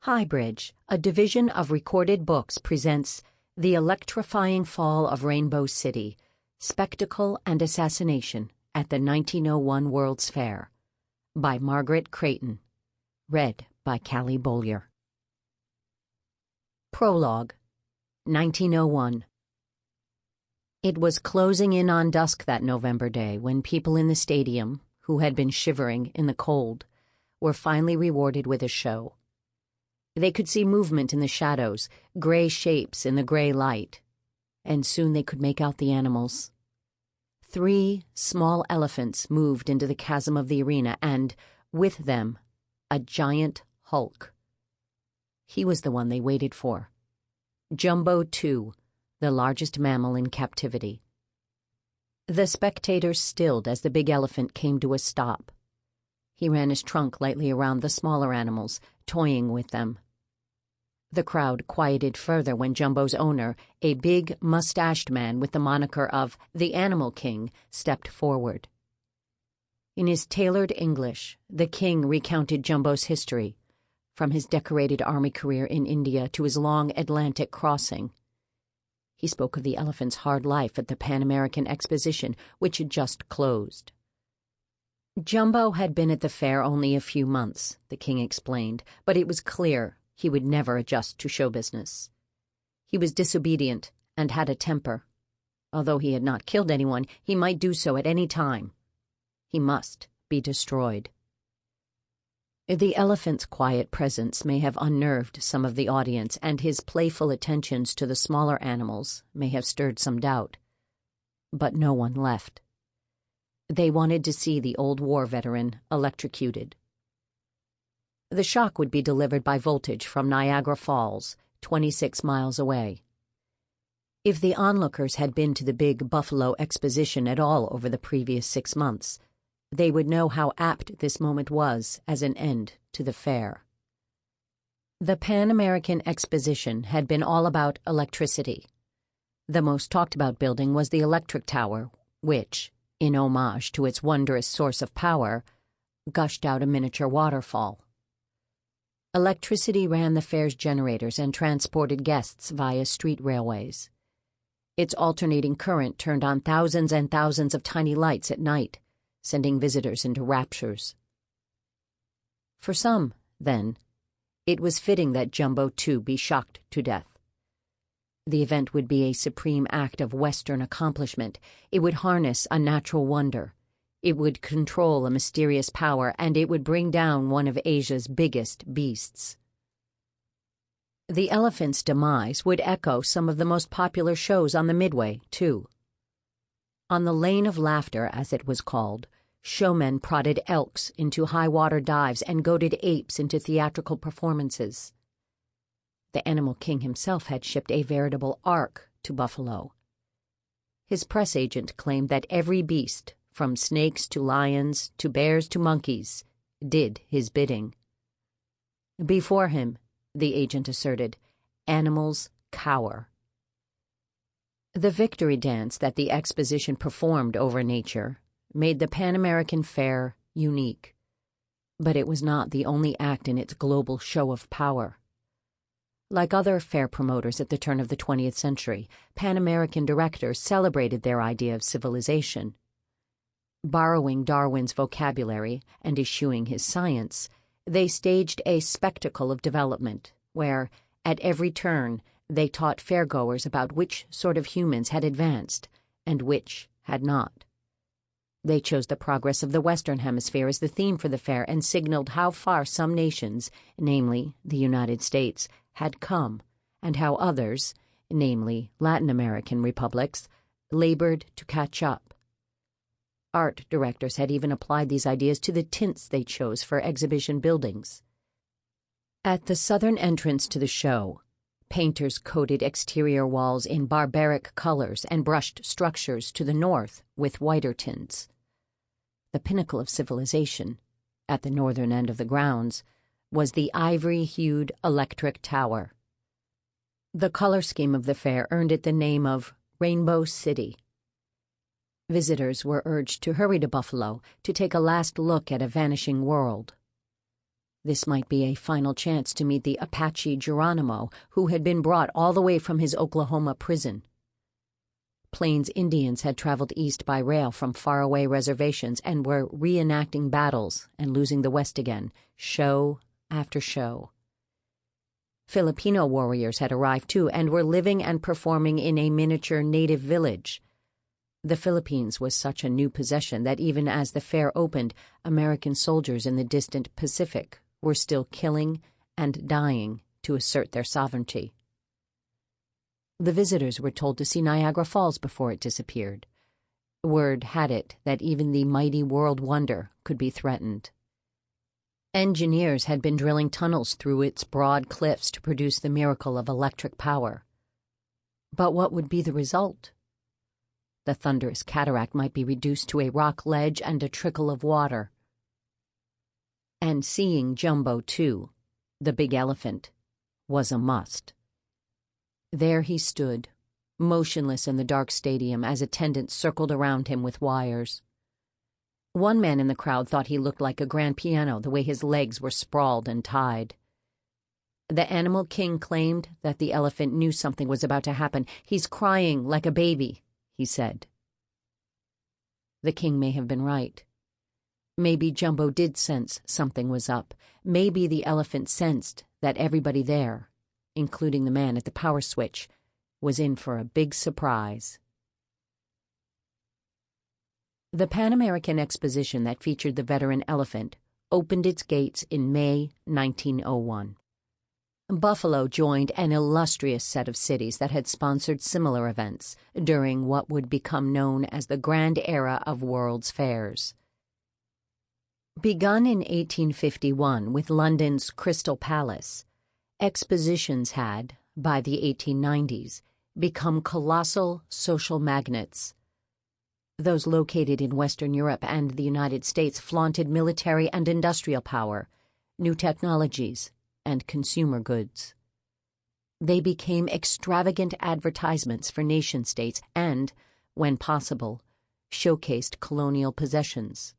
HighBridge, a division of Recorded Books, presents The Electrifying Fall of Rainbow City, Spectacle and Assassination at the 1901 World's Fair, by Margaret Creighton. Read by Callie Beaulieu. Prologue, 1901. It was closing in on dusk that November day when people in the stadium, who had been shivering in the cold, were finally rewarded with a show. They could see movement in the shadows, gray shapes in the gray light, and soon they could make out the animals. 3 small elephants moved into the chasm of the arena, and, with them, a giant hulk. He was the one they waited for. Jumbo 2, the largest mammal in captivity. The spectators stilled as the big elephant came to a stop. He ran his trunk lightly around the smaller animals, toying with them. The crowd quieted further when Jumbo's owner, a big, mustached man with the moniker of the Animal King, stepped forward. In his tailored English, the king recounted Jumbo's history, from his decorated army career in India to his long Atlantic crossing. He spoke of the elephant's hard life at the Pan American Exposition, which had just closed. Jumbo had been at the fair only a few months, the king explained, but it was clear he would never adjust to show business. He was disobedient and had a temper. Although he had not killed anyone, he might do so at any time. He must be destroyed. The elephant's quiet presence may have unnerved some of the audience, and his playful attentions to the smaller animals may have stirred some doubt. But no one left. They wanted to see the old war veteran electrocuted. The shock would be delivered by voltage from Niagara Falls, 26 miles away. If the onlookers had been to the big Buffalo Exposition at all over the previous 6 months, they would know how apt this moment was as an end to the fair. The Pan American Exposition had been all about electricity. The most talked-about building was the electric tower, which, in homage to its wondrous source of power, gushed out a miniature waterfall. Electricity ran the fair's generators and transported guests via street railways. Its alternating current turned on thousands and thousands of tiny lights at night, sending visitors into raptures. For some, then, it was fitting that Jumbo 2 be shocked to death. The event would be a supreme act of Western accomplishment. It would harness a natural wonder. It would control a mysterious power, and it would bring down one of Asia's biggest beasts. The elephant's demise would echo some of the most popular shows on the Midway, too. On the Lane of Laughter, as it was called, showmen prodded elks into high-water dives and goaded apes into theatrical performances. The Animal King himself had shipped a veritable ark to Buffalo. His press agent claimed that every beast, from snakes to lions to bears to monkeys, did his bidding. Before him, the agent asserted, animals cower. The victory dance that the exposition performed over nature made the Pan American Fair unique. But it was not the only act in its global show of power. Like other fair promoters at the turn of the 20th century, Pan American directors celebrated their idea of civilization. Borrowing Darwin's vocabulary and eschewing his science, they staged a spectacle of development where, at every turn, they taught fairgoers about which sort of humans had advanced and which had not. They chose the progress of the Western Hemisphere as the theme for the fair and signaled how far some nations, namely the United States, had come, and how others, namely Latin American republics, labored to catch up. Art directors had even applied these ideas to the tints they chose for exhibition buildings. At the southern entrance to the show, painters coated exterior walls in barbaric colors and brushed structures to the north with whiter tints. The pinnacle of civilization, at the northern end of the grounds, was the ivory-hued electric tower. The color scheme of the fair earned it the name of Rainbow City. Visitors were urged to hurry to Buffalo to take a last look at a vanishing world. This might be a final chance to meet the Apache Geronimo, who had been brought all the way from his Oklahoma prison. Plains Indians had traveled east by rail from faraway reservations and were reenacting battles and losing the West again, show after show. Filipino warriors had arrived too and were living and performing in a miniature native village. The Philippines was such a new possession that even as the fair opened, American soldiers in the distant Pacific were still killing and dying to assert their sovereignty. The visitors were told to see Niagara Falls before it disappeared. Word had it that even the mighty world wonder could be threatened. Engineers had been drilling tunnels through its broad cliffs to produce the miracle of electric power. But what would be the result? The thunderous cataract might be reduced to a rock ledge and a trickle of water. And seeing Jumbo, too, the big elephant, was a must. There he stood, motionless in the dark stadium as attendants circled around him with wires. One man in the crowd thought he looked like a grand piano, the way his legs were sprawled and tied. The animal king claimed that the elephant knew something was about to happen. "He's crying like a baby," he said. The king may have been right. Maybe Jumbo did sense something was up. Maybe the elephant sensed that everybody there, including the man at the power switch, was in for a big surprise. The Pan American Exposition that featured the veteran elephant opened its gates in May 1901. Buffalo joined an illustrious set of cities that had sponsored similar events during what would become known as the Grand Era of World's Fairs. Begun in 1851 with London's Crystal Palace, expositions had, by the 1890s, become colossal social magnets. Those located in Western Europe and the United States flaunted military and industrial power, new technologies, and consumer goods. They became extravagant advertisements for nation-states and, when possible, showcased colonial possessions.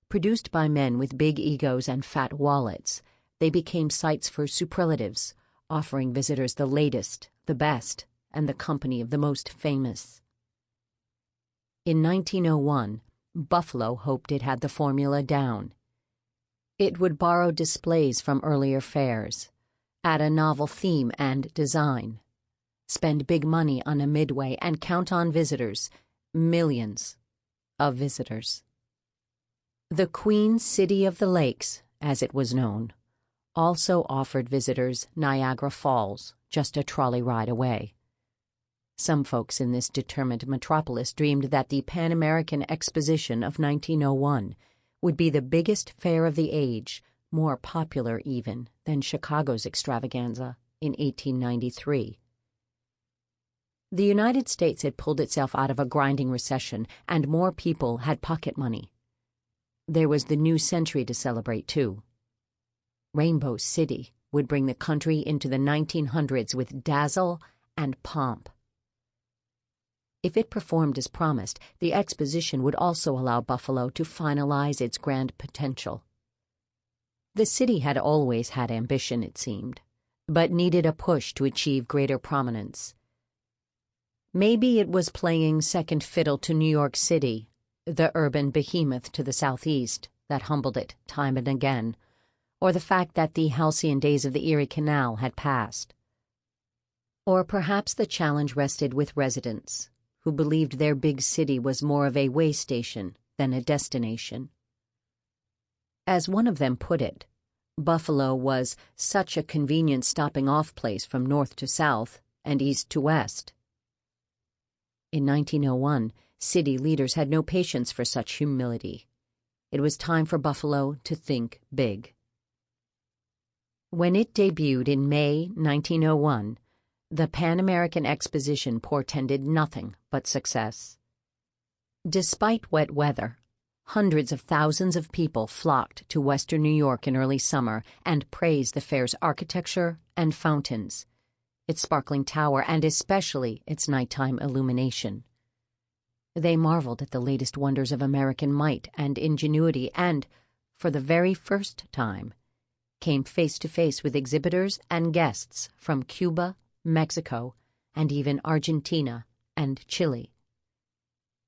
Produced by men with big egos and fat wallets, they became sites for superlatives, offering visitors the latest, the best, and the company of the most famous. In 1901, Buffalo hoped it had the formula down. It would borrow displays from earlier fairs, add a novel theme and design, spend big money on a midway, and count on visitors, millions of visitors. The Queen City of the Lakes, as it was known, also offered visitors Niagara Falls, just a trolley ride away. Some folks in this determined metropolis dreamed that the Pan American Exposition of 1901 would be the biggest fair of the age, more popular even than Chicago's extravaganza in 1893. The United States had pulled itself out of a grinding recession, and more people had pocket money. There was the new century to celebrate, too. Rainbow City would bring the country into the 1900s with dazzle and pomp. If it performed as promised, the exposition would also allow Buffalo to finalize its grand potential. The city had always had ambition, it seemed, but needed a push to achieve greater prominence. Maybe it was playing second fiddle to New York City, the urban behemoth to the southeast that humbled it time and again, or the fact that the halcyon days of the Erie Canal had passed. Or perhaps the challenge rested with residents, who believed their big city was more of a way station than a destination. As one of them put it, Buffalo was such a convenient stopping-off place from north to south and east to west. In 1901, city leaders had no patience for such humility. It was time for Buffalo to think big. When it debuted in May 1901, the Pan American Exposition portended nothing but success. Despite wet weather, hundreds of thousands of people flocked to western New York in early summer and praised the fair's architecture and fountains, its sparkling tower, and especially its nighttime illumination. They marveled at the latest wonders of American might and ingenuity and, for the very first time, came face to face with exhibitors and guests from Cuba, Mexico, and even Argentina and Chile.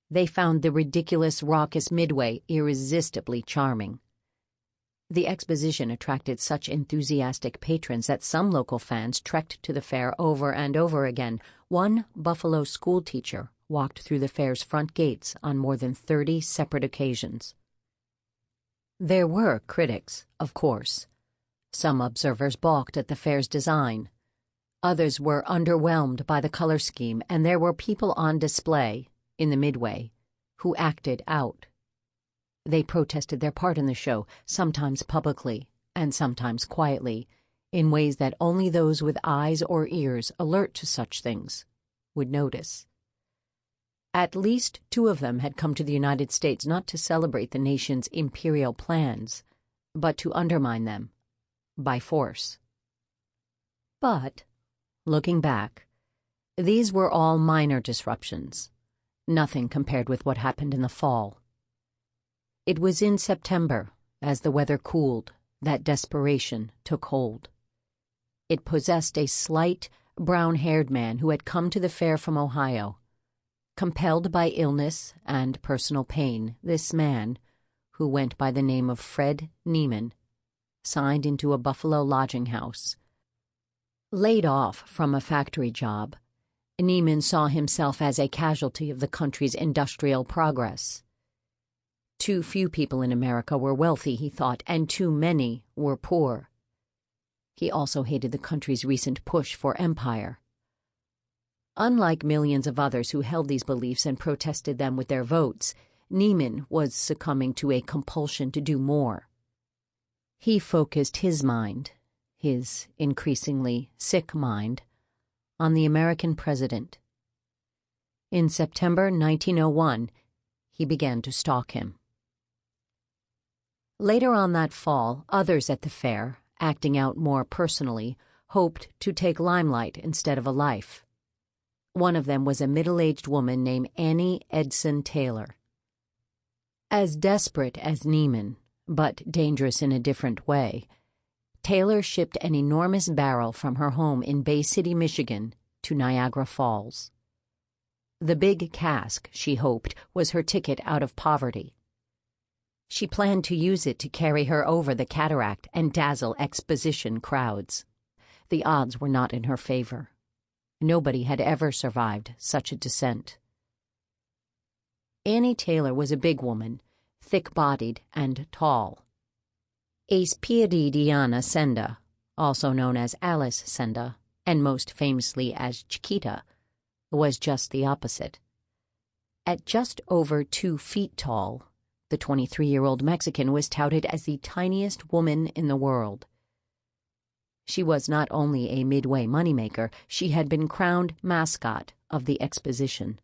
They found the ridiculous, raucous Midway irresistibly charming. The exposition attracted such enthusiastic patrons that some local fans trekked to the fair over and over again. One Buffalo schoolteacher walked through the fair's front gates on more than 30 separate occasions. There were critics, of course. Some observers balked at the fair's design. Others were underwhelmed by the color scheme, and there were people on display, in the Midway, who acted out. They protested their part in the show, sometimes publicly and sometimes quietly, in ways that only those with eyes or ears alert to such things would notice. At least 2 of them had come to the United States not to celebrate the nation's imperial plans, but to undermine them by force. But, looking back, these were all minor disruptions, nothing compared with what happened in the fall. It was in September, as the weather cooled, that desperation took hold. It possessed a slight, brown-haired man who had come to the fair from Ohio. Compelled by illness and personal pain, this man, who went by the name of Fred Neiman, signed into a Buffalo lodging house. Laid off from a factory job, Neiman saw himself as a casualty of the country's industrial progress. Too few people in America were wealthy, he thought, and too many were poor. He also hated the country's recent push for empire. Unlike millions of others who held these beliefs and protested them with their votes, Neiman was succumbing to a compulsion to do more. He focused his mind, his increasingly sick mind, on the American president. In September 1901, he began to stalk him. Later on that fall, others at the fair, acting out more personally, hoped to take limelight instead of a life. One of them was a middle-aged woman named Annie Edson Taylor. As desperate as Neiman, but dangerous in a different way, Taylor shipped an enormous barrel from her home in Bay City, Michigan, to Niagara Falls. The big cask, she hoped, was her ticket out of poverty. She planned to use it to carry her over the cataract and dazzle exposition crowds. The odds were not in her favor. Nobody had ever survived such a descent. Annie Taylor was a big woman, thick-bodied and tall. Ace Piedi Diana Senda, also known as Alice Senda, and most famously as Chiquita, was just the opposite. At just over 2 feet tall, the 23-year-old Mexican was touted as the tiniest woman in the world. She was not only a Midway moneymaker, she had been crowned mascot of the exposition.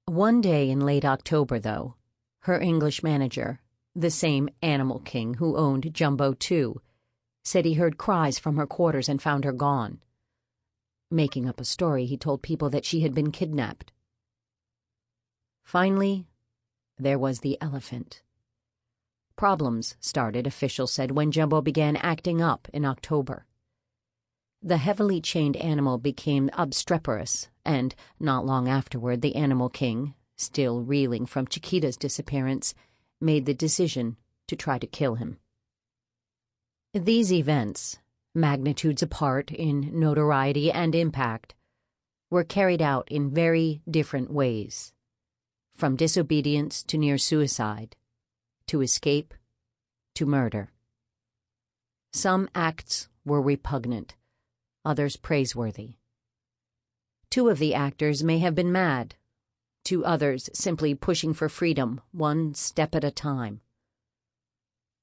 One day in late October, though, her English manager, the same Animal King who owned Jumbo too, said he heard cries from her quarters and found her gone. Making up a story, he told people that she had been kidnapped. Finally, there was the elephant. Problems started, officials said, when Jumbo began acting up in October. The heavily chained animal became obstreperous, and not long afterward the Animal King, still reeling from Chiquita's disappearance, made the decision to try to kill him. These events, magnitudes apart in notoriety and impact, were carried out in very different ways, from disobedience to near suicide, to escape, to murder. Some acts were repugnant, others praiseworthy. 2 of the actors may have been mad, 2 others simply pushing for freedom, one step at a time.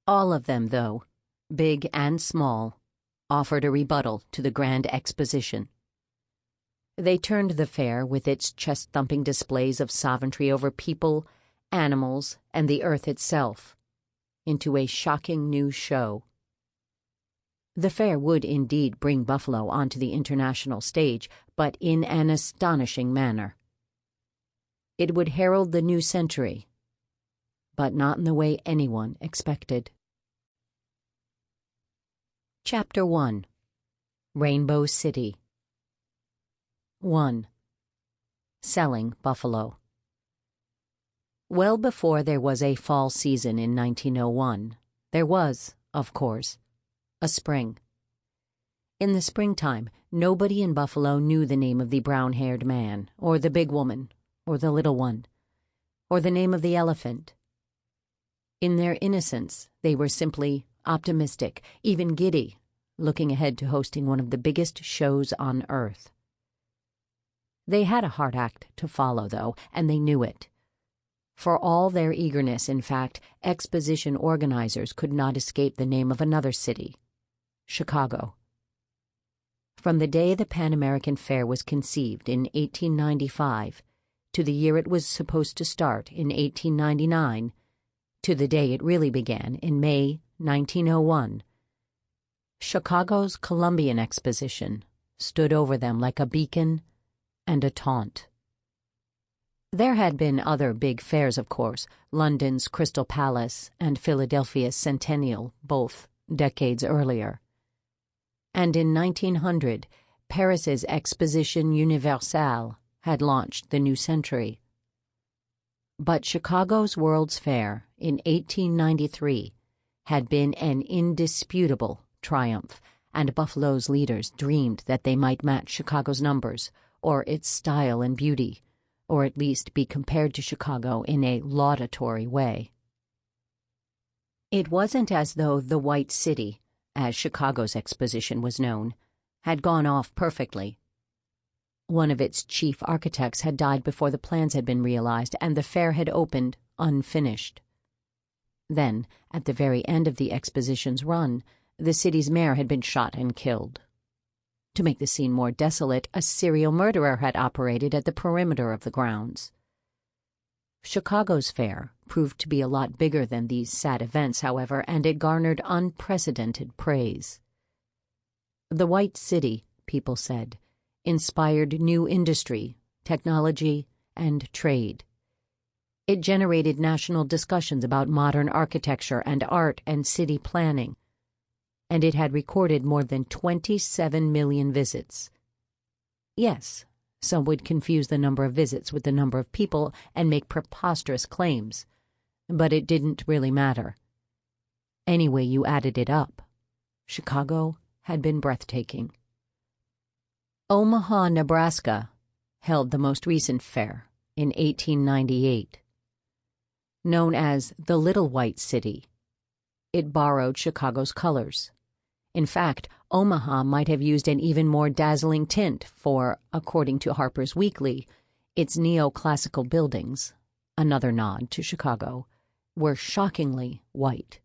All of them, though, big and small, offered a rebuttal to the grand exposition. They turned the fair, with its chest-thumping displays of sovereignty over people, animals, and the earth itself, into a shocking new show. The fair would indeed bring Buffalo onto the international stage, but in an astonishing manner. It would herald the new century, but not in the way anyone expected. Chapter 1. Rainbow City. 1. Selling buffalo. Well before there was a fall season in 1901, there was, of course, a spring. In the springtime, nobody in Buffalo knew the name of the brown-haired man, or the big woman, or the little one, or the name of the elephant. In their innocence, they were simply optimistic, even giddy, looking ahead to hosting one of the biggest shows on earth. They had a hard act to follow, though, and they knew it. For all their eagerness, in fact, exposition organizers could not escape the name of another city, Chicago. From the day the Pan American Fair was conceived in 1895 to the year it was supposed to start in 1899 to the day it really began in May 1901, Chicago's Columbian Exposition stood over them like a beacon and a taunt. There had been other big fairs, of course, London's Crystal Palace and Philadelphia's Centennial, both decades earlier. And in 1900, Paris's Exposition Universelle had launched the new century. But Chicago's World's Fair in 1893 had been an indisputable triumph, and Buffalo's leaders dreamed that they might match Chicago's numbers, or its style and beauty, or at least be compared to Chicago in a laudatory way. It wasn't as though the White City, as Chicago's exposition was known, had gone off perfectly. One of its chief architects had died before the plans had been realized, and the fair had opened unfinished. Then, at the very end of the exposition's run, the city's mayor had been shot and killed. To make the scene more desolate, a serial murderer had operated at the perimeter of the grounds. Chicago's fair proved to be a lot bigger than these sad events, however, and it garnered unprecedented praise. The White City, people said, inspired new industry, technology, and trade. It generated national discussions about modern architecture and art and city planning, and it had recorded more than 27 million visits. Yes, some would confuse the number of visits with the number of people and make preposterous claims, but it didn't really matter. Any way you added it up, Chicago had been breathtaking. Omaha, Nebraska, held the most recent fair in 1898. Known as the Little White City, it borrowed Chicago's colors. In fact, Omaha might have used an even more dazzling tint for, according to Harper's Weekly, its neoclassical buildings, another nod to Chicago, were shockingly white.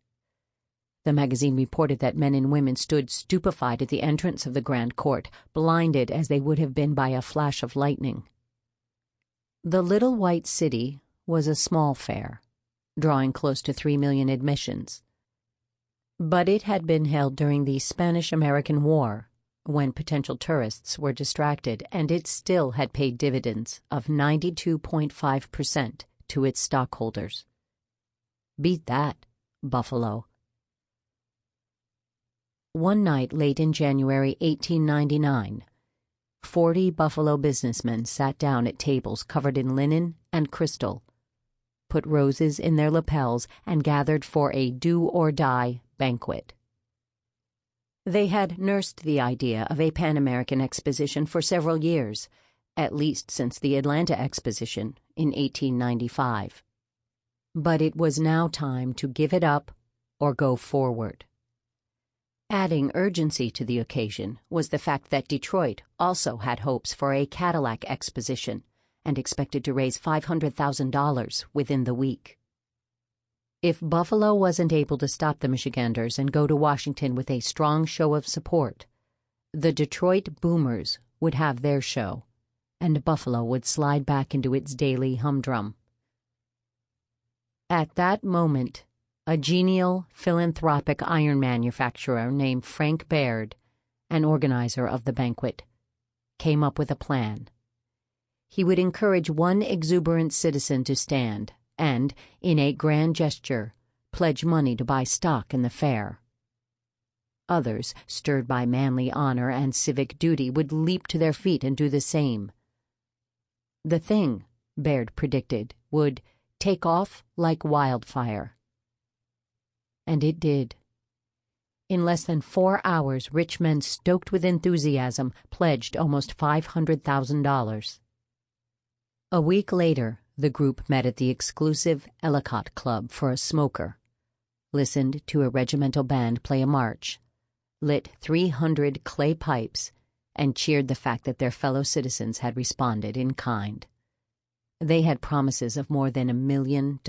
The magazine reported that men and women stood stupefied at the entrance of the Grand Court, blinded as they would have been by a flash of lightning. The Little White City was a small fair, drawing close to 3 million admissions. But it had been held during the Spanish-American War, when potential tourists were distracted, and it still had paid dividends of 92.5% to its stockholders. Beat that, Buffalo. One night late in January 1899, 40 Buffalo businessmen sat down at tables covered in linen and crystal, put roses in their lapels, and gathered for a do-or-die banquet. They had nursed the idea of a Pan American Exposition for several years, at least since the Atlanta Exposition in 1895. But it was now time to give it up or go forward. Adding urgency to the occasion was the fact that Detroit also had hopes for a Cadillac Exposition and expected to raise $500,000 within the week. If Buffalo wasn't able to stop the Michiganders and go to Washington with a strong show of support, the Detroit Boomers would have their show, and Buffalo would slide back into its daily humdrum. At that moment, a genial, philanthropic iron manufacturer named Frank Baird, an organizer of the banquet, came up with a plan. He would encourage one exuberant citizen to stand and, in a grand gesture, pledge money to buy stock in the fair. Others, stirred by manly honor and civic duty, would leap to their feet and do the same. The thing, Baird predicted, would take off like wildfire. And it did. In less than 4 hours, rich men stoked with enthusiasm pledged almost $500,000. A week later, the group met at the exclusive Ellicott Club for a smoker, listened to a regimental band play a march, lit 300 clay pipes, and cheered the fact that their fellow citizens had responded in kind. They had promises of more than $1 million.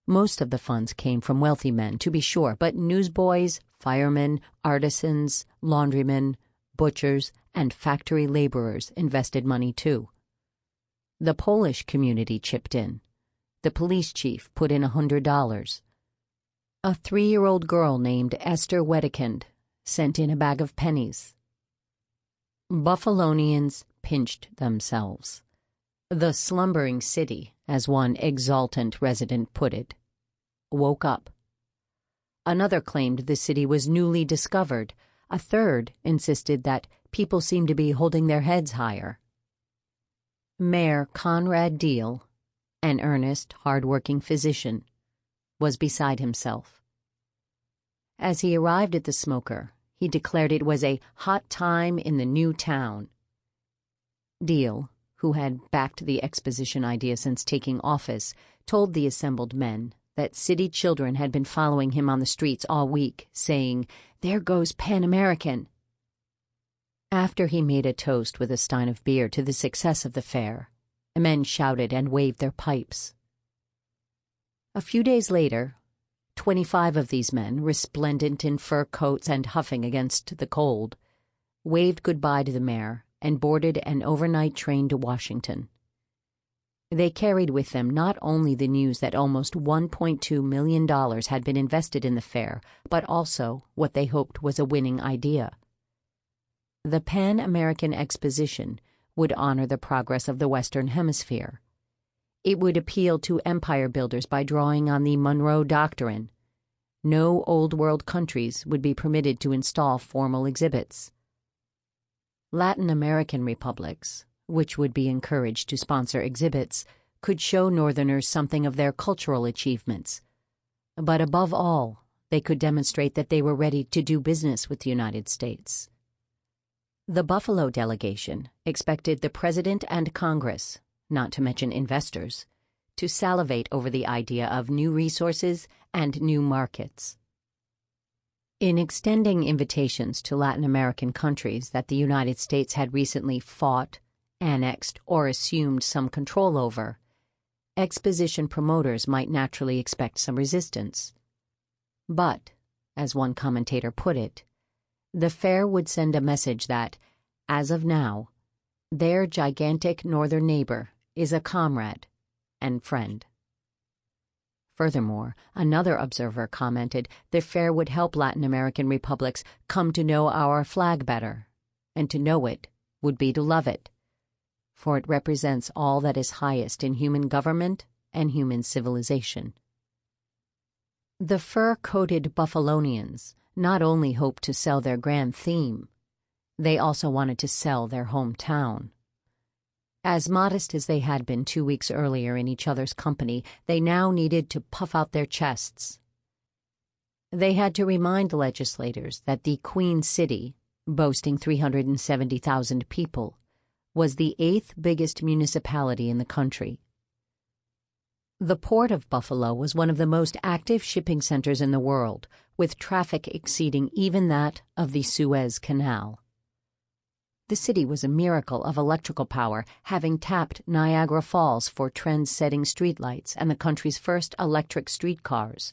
Most of the funds came from wealthy men, to be sure, but newsboys, firemen, artisans, laundrymen, butchers, and factory laborers invested money too. The Polish community chipped in. The police chief put in $100. A 3-year-old girl named Esther Wedekind sent in a bag of pennies. Buffalonians pinched themselves. The slumbering city, as one exultant resident put it, woke up. Another claimed the city was newly discovered. A third insisted that people seemed to be holding their heads higher. Mayor Conrad Deal, an earnest, hard-working physician, was beside himself. As he arrived at the smoker, he declared it was a hot time in the new town. Deal, who had backed the exposition idea since taking office, told the assembled men that city children had been following him on the streets all week, saying, "There goes Pan American." After he made a toast with a stein of beer to the success of the fair, men shouted and waved their pipes. A few days later, 25 of these men, resplendent in fur coats and huffing against the cold, waved goodbye to the mayor and boarded an overnight train to Washington. They carried with them not only the news that almost $1.2 million had been invested in the fair, but also what they hoped was a winning idea. The Pan American Exposition would honor the progress of the Western Hemisphere. It would appeal to empire builders by drawing on the Monroe Doctrine. No Old World countries would be permitted to install formal exhibits. Latin American republics, which would be encouraged to sponsor exhibits, could show Northerners something of their cultural achievements. But above all, they could demonstrate that they were ready to do business with the United States. The Buffalo delegation expected the President and Congress, not to mention investors, to salivate over the idea of new resources and new markets. In extending invitations to Latin American countries that the United States had recently fought, annexed, or assumed some control over, exposition promoters might naturally expect some resistance. But, as one commentator put it, the fair would send a message that, as of now, their gigantic northern neighbor is a comrade and friend. Furthermore, another observer commented the fair would help Latin American republics come to know our flag better, and to know it would be to love it, for it represents all that is highest in human government and human civilization. The fur-coated Buffalonians not only hoped to sell their grand theme, they also wanted to sell their hometown. As modest as they had been 2 weeks earlier in each other's company, they now needed to puff out their chests. They had to remind legislators that the Queen City, boasting 370,000 people, was the 8th biggest municipality in the country. The port of Buffalo was one of the most active shipping centers in the world, with traffic exceeding even that of the Suez Canal. The city was a miracle of electrical power, having tapped Niagara Falls for trend-setting streetlights and the country's first electric streetcars.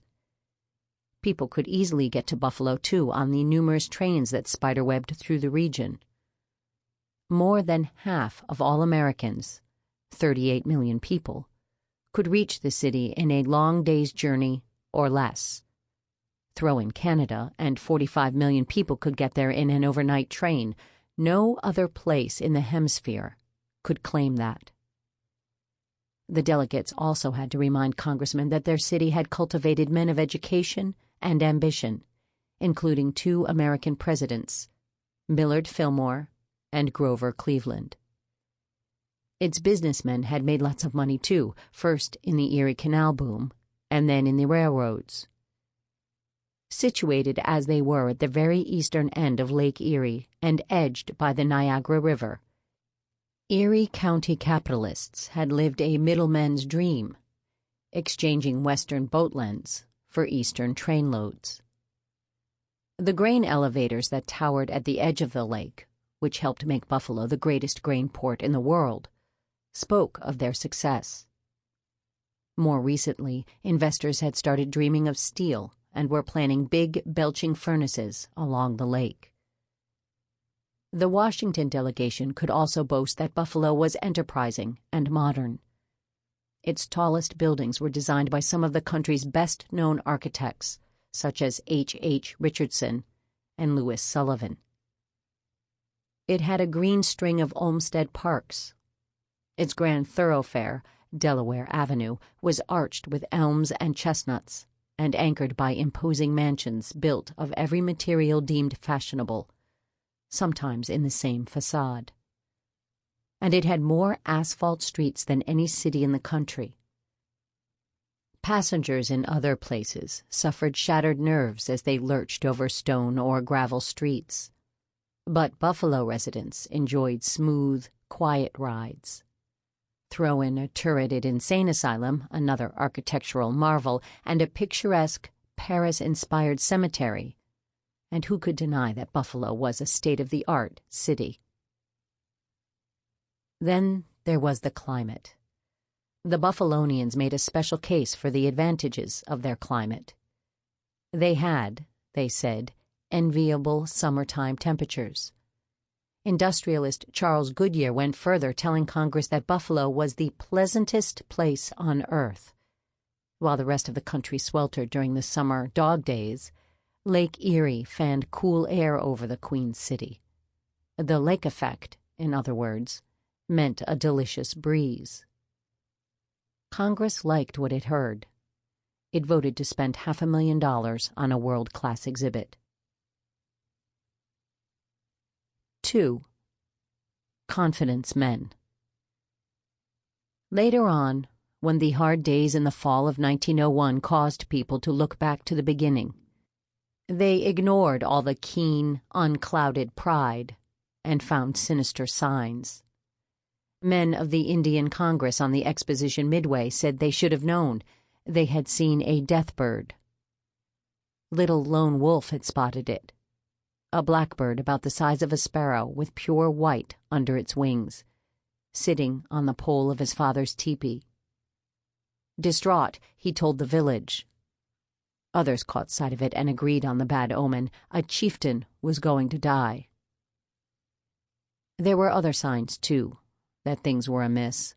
People could easily get to Buffalo, too, on the numerous trains that spiderwebbed through the region. More than half of all Americans, 38 million people, could reach the city in a long day's journey or less. Throw in Canada, and 45 million people could get there in an overnight train. No other place in the hemisphere could claim that. The delegates also had to remind congressmen that their city had cultivated men of education and ambition, including 2 American presidents, Millard Fillmore and Grover Cleveland. Its businessmen had made lots of money too, first in the Erie Canal boom, and then in the railroads. Situated as they were at the very eastern end of Lake Erie and edged by the Niagara River, Erie County capitalists had lived a middleman's dream, exchanging western boatlands for eastern train loads. The grain elevators that towered at the edge of the lake, which helped make Buffalo the greatest grain port in the world, spoke of their success. More recently, investors had started dreaming of steel and were planning big, belching furnaces along the lake. The Washington delegation could also boast that Buffalo was enterprising and modern. Its tallest buildings were designed by some of the country's best-known architects, such as H. Richardson and Louis Sullivan. It had a green string of Olmsted parks. Its grand thoroughfare, Delaware Avenue, was arched with elms and chestnuts and anchored by imposing mansions built of every material deemed fashionable, sometimes in the same facade. And it had more asphalt streets than any city in the country. Passengers in other places suffered shattered nerves as they lurched over stone or gravel streets. But Buffalo residents enjoyed smooth, quiet rides. Throw in a turreted insane asylum, another architectural marvel, and a picturesque, Paris-inspired cemetery, and who could deny that Buffalo was a state-of-the-art city? Then there was the climate. The Buffalonians made a special case for the advantages of their climate. They had, they said, enviable summertime temperatures. Industrialist Charles Goodyear went further, telling Congress that Buffalo was the pleasantest place on earth. While the rest of the country sweltered during the summer dog days, Lake Erie fanned cool air over the Queen City. The lake effect, in other words, meant a delicious breeze. Congress liked what it heard. It voted to spend $500,000 on a world-class exhibit. 2. Confidence men. Later on, when the hard days in the fall of 1901 caused people to look back to the beginning, they ignored all the keen, unclouded pride and found sinister signs. Men of the Indian Congress on the Exposition Midway said they should have known. They had seen a death bird. Little Lone Wolf had spotted it. A blackbird about the size of a sparrow with pure white under its wings, sitting on the pole of his father's tepee. Distraught, he told the village. Others caught sight of it and agreed on the bad omen. A chieftain was going to die. There were other signs, too, that things were amiss.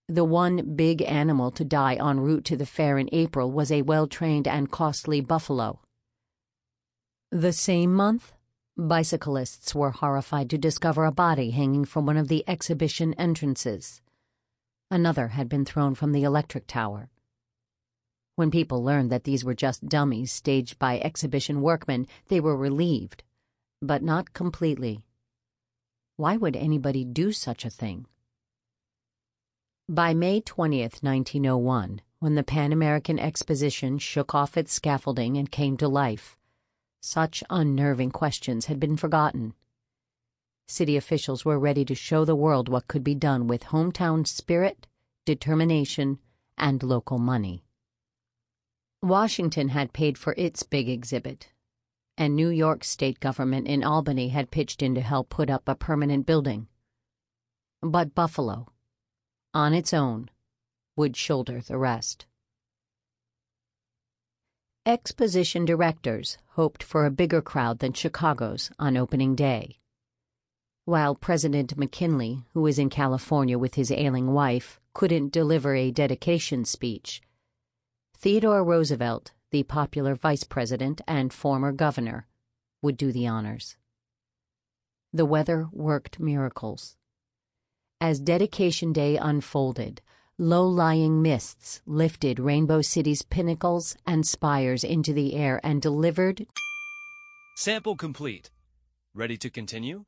The one big animal to die en route to the fair in April was a well-trained and costly buffalo. The same month, bicyclists were horrified to discover a body hanging from one of the exhibition entrances. Another had been thrown from the electric tower. When people learned that these were just dummies staged by exhibition workmen, they were relieved, but not completely. Why would anybody do such a thing? By May 20th, 1901, when the Pan American Exposition shook off its scaffolding and came to life, such unnerving questions had been forgotten. City officials were ready to show the world what could be done with hometown spirit, determination, and local money. Washington had paid for its big exhibit, and New York state government in Albany had pitched in to help put up a permanent building. But Buffalo, on its own, would shoulder the rest. Exposition directors hoped for a bigger crowd than Chicago's on opening day. While President McKinley, who was in California with his ailing wife, couldn't deliver a dedication speech, Theodore Roosevelt, the popular vice president and former governor, would do the honors. The weather worked miracles. As dedication day unfolded, low-lying mists lifted Rainbow City's pinnacles and spires into the air and delivered Sample complete. Ready to continue?